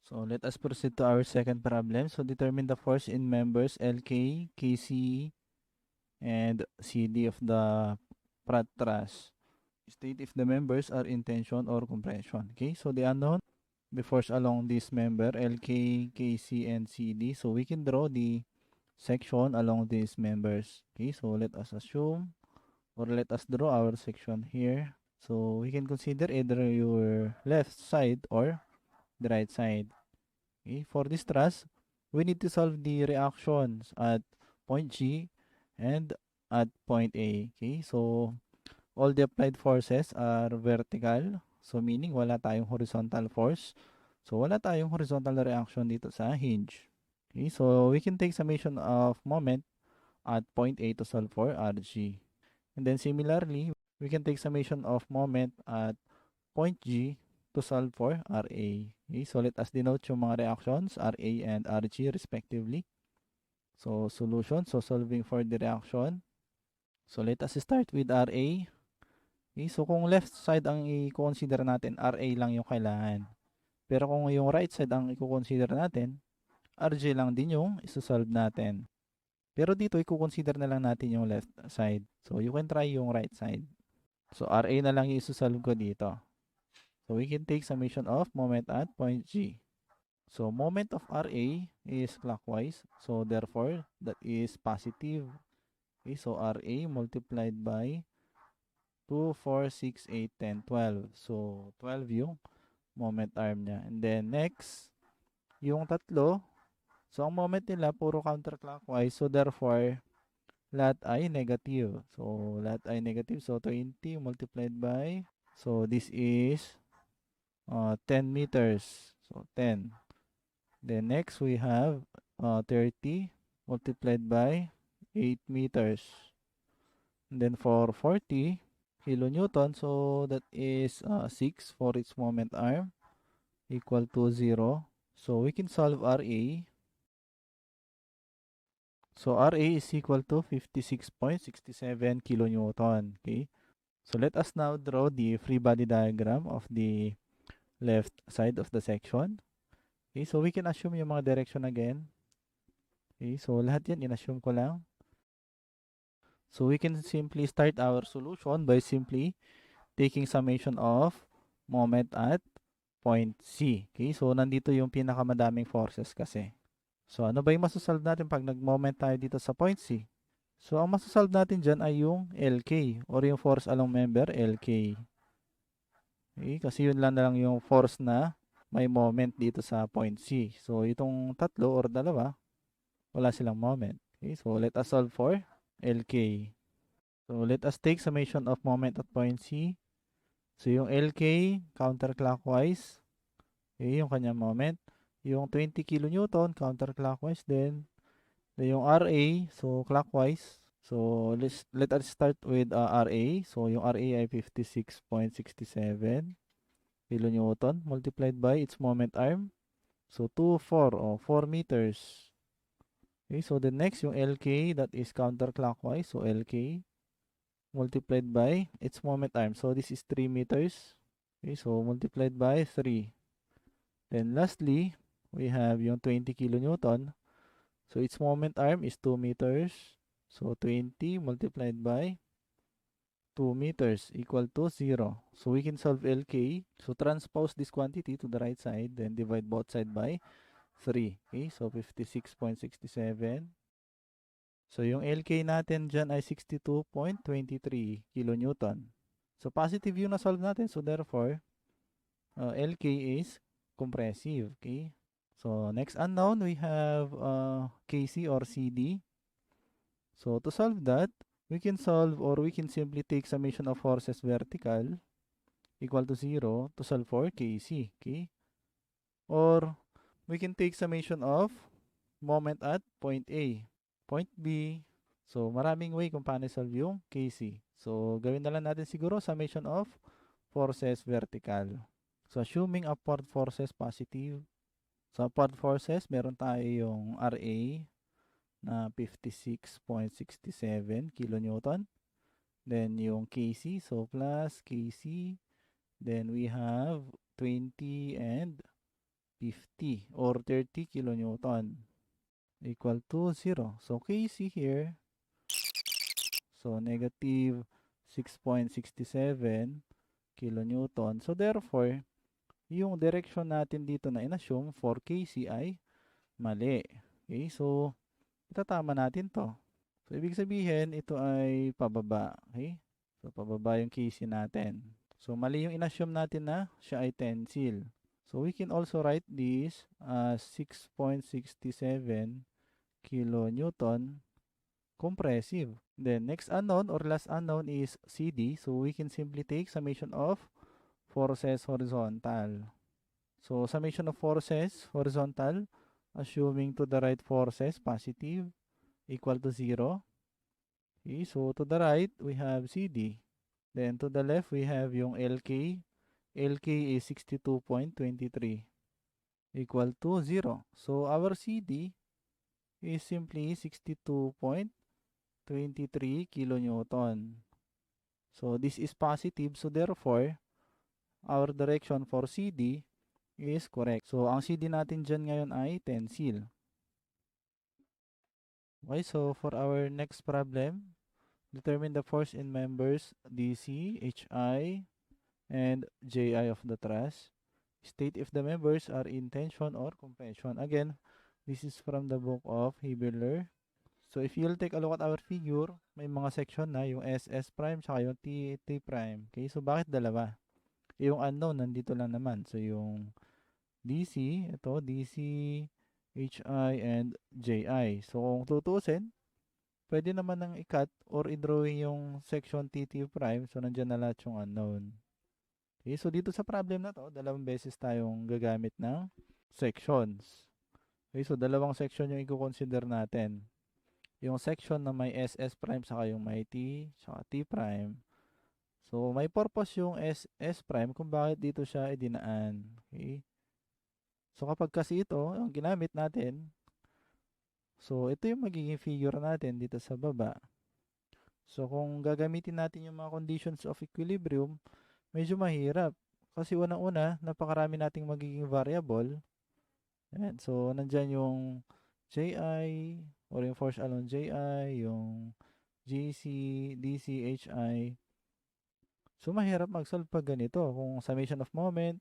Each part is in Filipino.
So let us proceed to our second problem. So determine the force in members LK, KC, and CD of the Pratt truss. State if the members are in tension or compression. Okay, so the unknown, the force along this member LK, KC, and CD. So we can draw the section along these members. Okay, so let us assume or let us draw our section here. So we can consider either your left side or the right side. Okay, for this truss, we need to solve the reactions at point G and at point A. Okay, so all the applied forces are vertical. So meaning wala tayong horizontal force. So wala tayong horizontal reaction dito sa hinge. Okay, so we can take summation of moment at point A to solve for RG. And then similarly, we can take summation of moment at point G to solve for RA. Okay, so let us denote yung mga reactions, RA and RG respectively. So solution, so solving for the reaction. So let us start with RA. Okay, so kung left side ang i-consider natin, RA lang yung kailangan. Pero kung yung right side ang i-consider natin, RG lang din yung isa-solve natin. Pero dito i-consider na lang natin yung left side. So you can try yung right side. So RA na lang yung isa-solve ko dito. So we can take summation of moment at point G. So moment of RA is clockwise. So therefore, that is positive. Okay, so RA multiplied by 2, 4, 6, 8, 10, 12. So 12 yung moment arm niya. And then next, yung tatlo. So ang moment nila puro counterclockwise. So therefore, lahat ay negative. So lahat ay negative. So 20 multiplied by, so this is 10 meters. So 10. Then next we have 30 multiplied by 8 meters. And then for 40 kilonewton, so that is 6 for its moment arm equal to 0. So we can solve RA. So RA is equal to 56.67 kilonewton. Okay. So let us now draw the free body diagram of the left side of the section. Okay, so we can assume yung mga direction again. Okay, so lahat yan in-assume ko lang. So we can simply start our solution by simply taking summation of moment at point C. Okay, so nandito yung pinakamadaming forces kasi. So ano ba yung masasolve natin pag nag-moment tayo dito sa point C? So ang masasolve natin dyan ay yung LK or yung force along member LK. Okay, kasi yun lang na lang yung force na may moment dito sa point C. So itong tatlo or dalawa, wala silang moment. Okay, so let us solve for LK. So let us take summation of moment at point C. So yung LK counterclockwise, yung kanyang moment. Yung 20 kilonewton counterclockwise din. Then yung RA, so clockwise. So let us start with RA. So yung RA ay 56.67 kilonewton multiplied by its moment arm. So 2, 4 o 4 meters. Okay, so the next yung LK that is counterclockwise. So LK multiplied by its moment arm. So this is 3 meters. Okay, so multiplied by 3. Then lastly, we have yung 20 kilonewton. So its moment arm is 2 meters. So 20 multiplied by 2 meters equal to 0. So we can solve LK. So transpose this quantity to the right side, then divide both sides by 3. Okay, so 56.67. So yung LK natin dyan ay 62.23 kilonewton. So positive yung na-solve natin. So therefore, LK is compressive. Okay. So next unknown, we have KC or CD. So to solve that, we can solve or we can simply take summation of forces vertical equal to 0 to solve for KC. Okay. Or we can take summation of moment at point A, point B. So maraming way kung paano solve yung KC. So gawin na lang natin siguro summation of forces vertical. So assuming upward forces positive. So upward forces, meron tayo yung RA na 56.67 kilonewton. Then yung KC, so plus KC. Then we have 20 and 50 or 30 kilonewton equal to 0. So Kc here, so negative 6.67 kilonewton. So therefore, yung direction natin dito na inassume for Kc ay mali. Okay, so itatama natin to. So ibig sabihin, ito ay pababa. Okay, so pababa yung Kc natin. So mali yung inassume natin na siya ay tensile. So we can also write this as 6.67 kilonewton compressive. Then next unknown or last unknown is CD. So we can simply take summation of forces horizontal. So summation of forces horizontal, assuming to the right forces positive equal to 0. Okay, so to the right we have CD. Then to the left we have yung LK. LK is 62.23 equal to 0. So our CD is simply 62.23 kilonewton. So this is positive, so therefore our direction for CD is correct. So ang CD natin dyan ngayon ay tensile. Okay, so for our next problem, determine the force in members DC, HI, and JI of the truss. State if the members are in tension or compression. Again, this is from the book of Hebeler. So if you'll take a look at our figure, may mga section na yung SS prime tsaka yung T prime. Okay, so bakit dalawa? Yung unknown nandito lang naman. So yung DC, ito DC, HI, and JI. So kung tutusin, pwede naman nang i-cut or i-drawing yung section TT prime. So nandyan na lahat yung unknown. Okay, so dito sa problem na to, dalawang beses tayong gagamit ng sections. Okay, so dalawang section yung i-consider natin. Yung section na may SS prime saka yung may T saka T prime. So may purpose yung SS prime kung bakit dito siya idinaan. Okay? So kapag kasi ito, yung ginamit natin, so ito yung magiging figure natin dito sa baba. So kung gagamitin natin yung mga conditions of equilibrium, medyo mahirap. Kasi unang-una, napakarami nating magiging variable. Ayan, so nandyan yung JI or yung force along JI, yung GC, DC, HI. So mahirap mag-solve pag ganito. Kung summation of moment,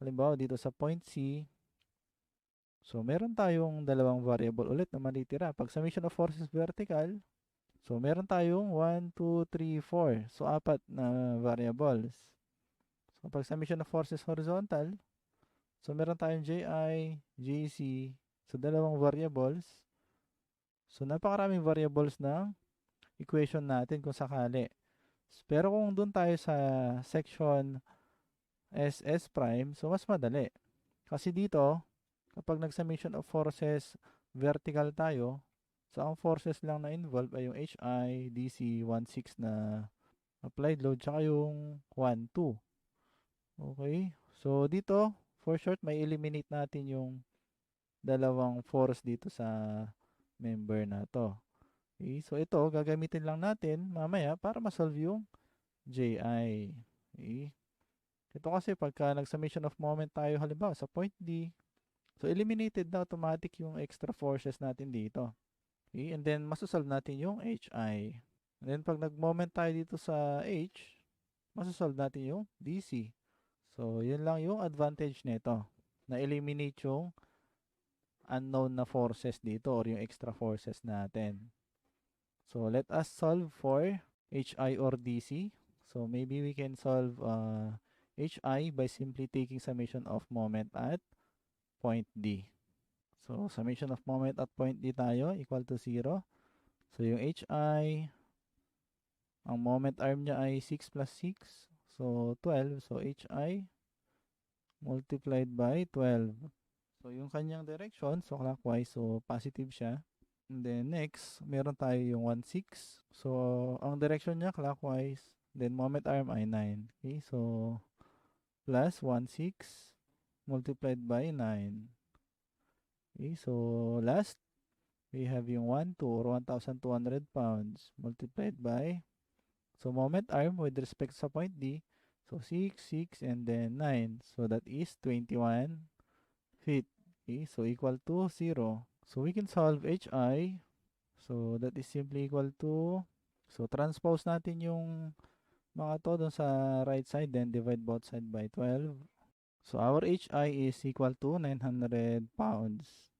halimbawa dito sa point C, so meron tayong dalawang variable ulit na matitira. Pag summation of forces vertical, so meron tayong 1, 2, 3, 4. So apat na variables. So pag summation of forces horizontal, so meron tayong JI, JC, so dalawang variables. So napakaraming variables ng equation natin kung sakali. Pero kung doon tayo sa section SS prime, so mas madali. Kasi dito, kapag nag-summation of forces vertical tayo, so ang forces lang na involved ay yung HI, DC, 1.6 na applied load, tsaka yung 1.2. Okay? So dito, for short, may eliminate natin yung dalawang force dito sa member na to. Okay? So ito, gagamitin lang natin mamaya para ma-solve yung JI. Okay? Ito kasi pagka nag-summation of moment tayo halimbawa sa point D, so eliminated na automatic yung extra forces natin dito. Okay? And then masosolve natin yung HI. And then pag nag-moment tayo dito sa H, masosolve natin yung DC. So yun lang yung advantage nito. Na-eliminate yung unknown na forces dito or yung extra forces natin. So let us solve for HI or DC. So maybe we can solve HI by simply taking summation of moment at point D. So summation of moment at point D tayo equal to 0. So yung HI, ang moment arm niya ay 6 plus 6. So 12. So HI multiplied by 12. So yung kanyang direction, so clockwise, so positive siya. And then next, meron tayo yung 1.6. So ang direction niya clockwise. Then moment arm ay 9. Okay, so plus 1.6 multiplied by 9. Okay, so last, we have yung 1, 2 or 1,200 pounds multiplied by, so moment arm with respect sa point D, so 6, 6, and then 9. So that is 21 feet. Okay, so equal to 0. So we can solve HI. So that is simply equal to, so transpose natin yung mga to dun sa right side, then divide both side by 12. So our HI is equal to 900 pounds.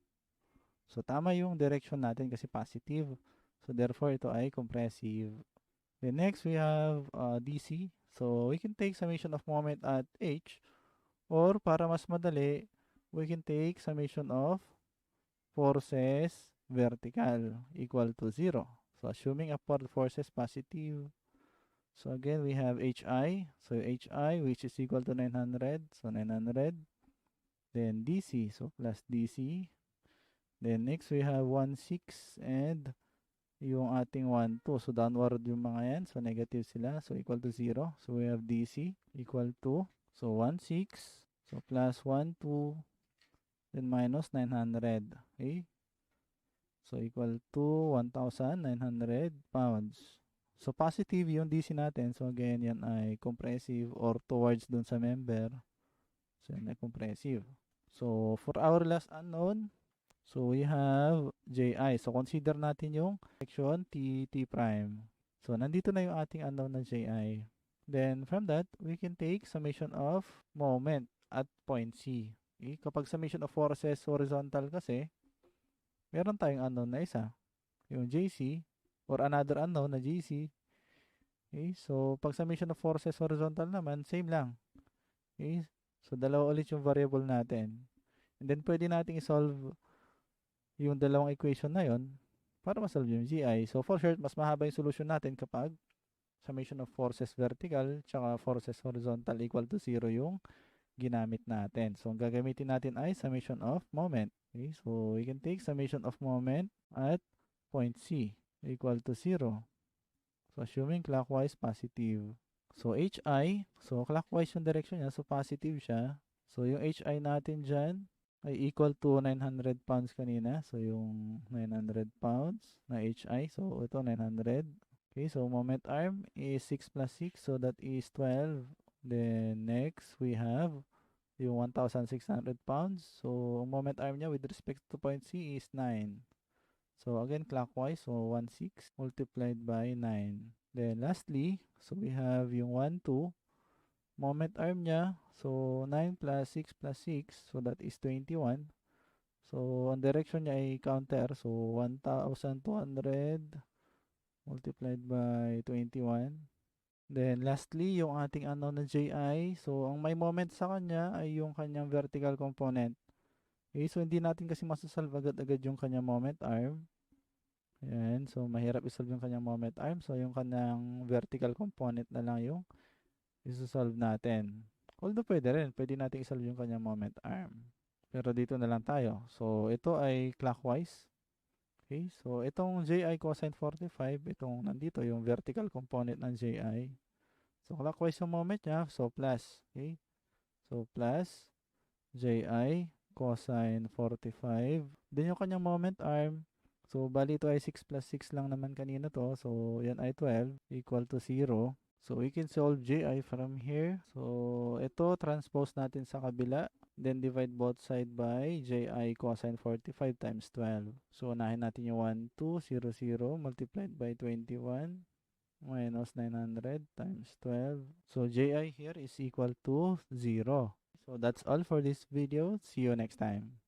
So tama yung direction natin kasi positive. So therefore ito ay compressive. Then next we have DC. So we can take summation of moment at H, or para mas madali, we can take summation of forces vertical equal to 0. So assuming upward force is positive. So again, we have HI. So HI, which is equal to 900. So 900. Then DC. So plus DC. Then next, we have 1, 6. And yung ating 1, 2. So downward yung mga yan. So negative sila. So equal to 0. So we have DC equal to, so 1, 6. So plus 1, 2. Then minus 900. Okay. So equal to 1,900 pounds. So positive yung DC natin. So again, yan ay compressive or towards dun sa member. So yan ay compressive. So for our last unknown, so we have JI. So consider natin yung section T prime. So nandito na yung ating unknown na JI. Then from that, we can take summation of moment at point C. Okay? Kapag summation of forces horizontal kasi, meron tayong unknown na isa. Yung JC or another unknown na JC. Okay? So pag summation of forces horizontal naman, same lang. Okay? So dalawa ulit yung variable natin. And then pwede nating i-solve yung dalawang equation na yon para masolve yung GI. So for sure, mas mahaba yung solution natin kapag summation of forces vertical tsaka forces horizontal equal to 0 yung ginamit natin. So ang gagamitin natin ay summation of moment. Okay? So we can take summation of moment at point C equal to 0. So assuming clockwise positive. So HI, so clockwise yung direction niya, so positive siya. So yung HI natin dyan ay equal to 900 pounds kanina. So yung 900 pounds na HI, so ito 900. Okay, so moment arm is 6 plus 6, so that is 12. Then next we have yung 1,600 pounds. So ang moment arm niya with respect to point C is 9. So again clockwise, so 1,6 multiplied by 9. Then lastly, so we have yung 1, 2. Moment arm niya, so 9 plus 6 plus 6, so that is 21. So ang direction niya ay counter, so 1,200 multiplied by 21. Then lastly, yung ating unknown na JI, so ang may moment sa kanya ay yung kanyang vertical component. Okay, so hindi natin kasi masasolve agad-agad yung kanyang moment arm. Ayan, so mahirap isolve yung kanyang moment arm. So yung kanyang vertical component na lang yung isosolve natin. Although pwede rin, pwede natin isolve yung kanyang moment arm. Pero dito na lang tayo. So ito ay clockwise. Okay, so itong JI cosine 45, itong nandito yung vertical component ng JI. So clockwise yung moment niya, so plus. Okay, so plus JI cosine 45. Then yung kanyang moment arm, so bali ito ay 6 plus 6 lang naman kanina to. So yan ay 12 equal to 0. So we can solve JI from here. So ito transpose natin sa kabila. Then divide both side by JI cosine 45 times 12. So unahin natin yung 1, 2, 0, 0 multiplied by 21 minus 900 times 12. So JI here is equal to 0. So that's all for this video. See you next time.